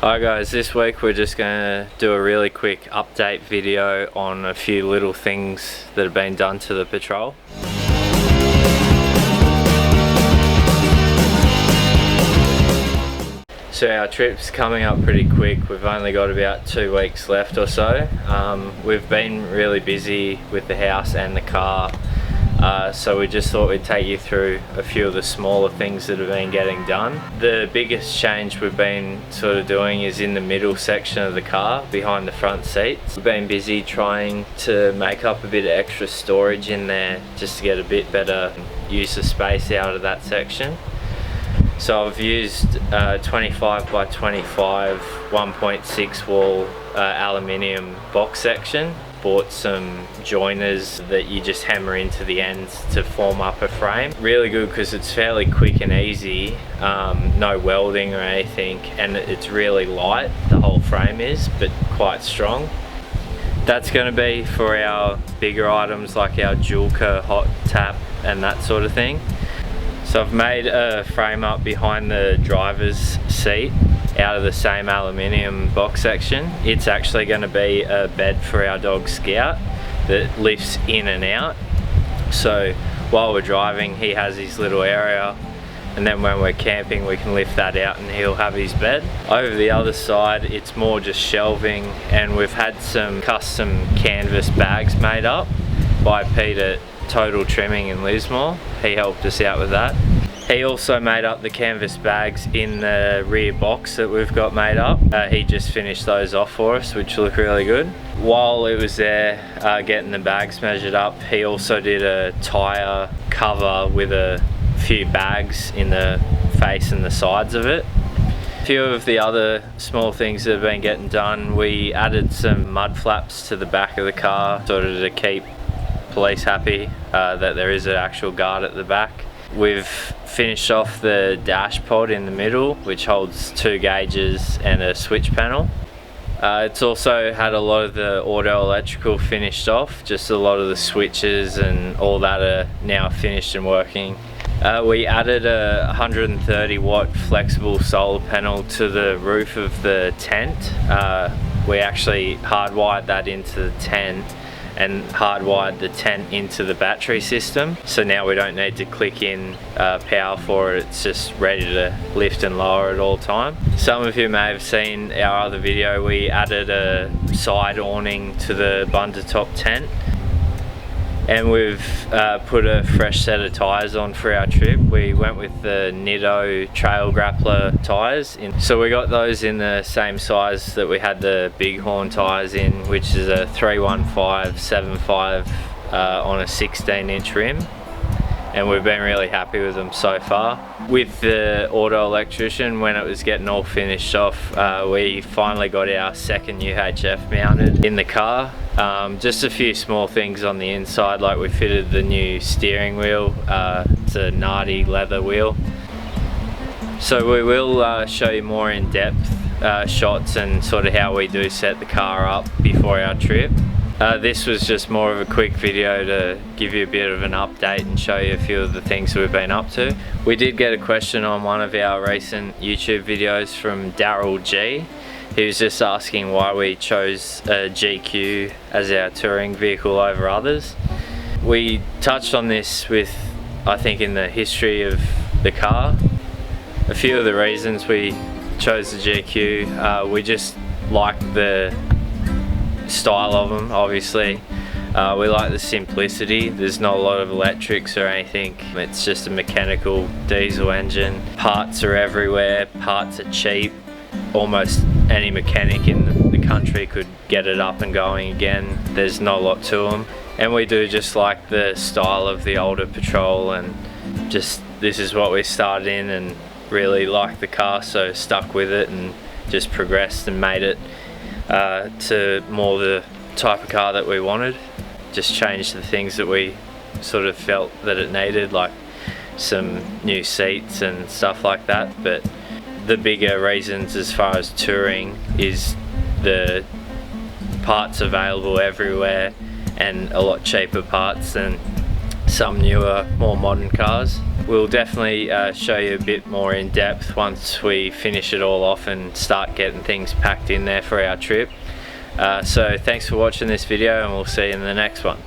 Hi guys, this week we're just going to do a really quick update video on a few little things that have been done to the Patrol. So our trip's coming up pretty quick. We've only got about 2 weeks left or so. We've been really busy with the house and the car, so we just thought we'd take you through a few of the smaller things that have been getting done. The biggest change we've been sort of doing is in the middle section of the car, behind the front seats. We've been busy trying to make up a bit of extra storage in there just to get a bit better use of space out of that section. So I've used 25 by 25 1.6 wall aluminium box section. Bought some joiners that you just hammer into the ends to form up a frame. Really good because it's fairly quick and easy, no welding or anything, and it's really light, the whole frame is, but quite strong. That's going to be for our bigger items like our Julka hot tap and that sort of thing. So I've made a frame up behind the driver's seat out of the same aluminium box section. It's actually going to be a bed for our dog Scout that lifts in and out. So while we're driving he has his little area, and then when we're camping we can lift that out and he'll have his bed. Over the other side it's more just shelving, and we've had some custom canvas bags made up by Pedro Total Trimming in Lismore. He helped us out with that. He also made up the canvas bags in the rear box that we've got made up. He just finished those off for us, which look really good. While it was there getting the bags measured up, he also did a tyre cover with a few bags in the face and the sides of it. A few of the other small things that have been getting done, we added some mud flaps to the back of the car, sort of to keep police happy that there is an actual guard at the back. We've finished off the dash pod in the middle, which holds 2 gauges and a switch panel. It's also had a lot of the auto electrical finished off, just a lot of the switches and all that are now finished and working. We added a 130 watt flexible solar panel to the roof of the tent. We actually hardwired that into the tent and hardwired the tent into the battery system, so now we don't need to click in power for it. It's just ready to lift and lower at all time. Some of you may have seen our other video. We added a side awning to the bunda top tent, and we've put a fresh set of tyres on for our trip. We went with the Nitto Trail Grappler tyres, so we got those in the same size that we had the Bighorn tyres in, which is a 315/75 on a 16-inch rim, and we've been really happy with them so far. With the auto electrician, when it was getting all finished off, we finally got our second UHF mounted in the car. Just a few small things on the inside, like we fitted the new steering wheel. It's a Nardi leather wheel. So we will show you more in-depth shots and sort of how we do set the car up before our trip. This was just more of a quick video to give you a bit of an update and show you a few of the things we've been up to. We did get a question on one of our recent YouTube videos from Daryl G. He was just asking why we chose a GQ as our touring vehicle over others. We touched on this with, I think, in the history of the car. A few of the reasons we chose the GQ, we just like the style of them, obviously. We like the simplicity. There's not a lot of electrics or anything. It's just a mechanical diesel engine. Parts are everywhere, parts are cheap. Almost any mechanic in the country could get it up and going again. There's not a lot to them. And we do just like the style of the older Patrol, and just this is what we started in and really liked the car, so stuck with it and just progressed and made it to more the type of car that we wanted. Just changed the things that we sort of felt that it needed, like some new seats and stuff like that. But the bigger reasons as far as touring is the parts available everywhere and a lot cheaper parts than some newer, more modern cars. We'll definitely show you a bit more in depth once we finish it all off and start getting things packed in there for our trip. So thanks for watching this video, and we'll see you in the next one.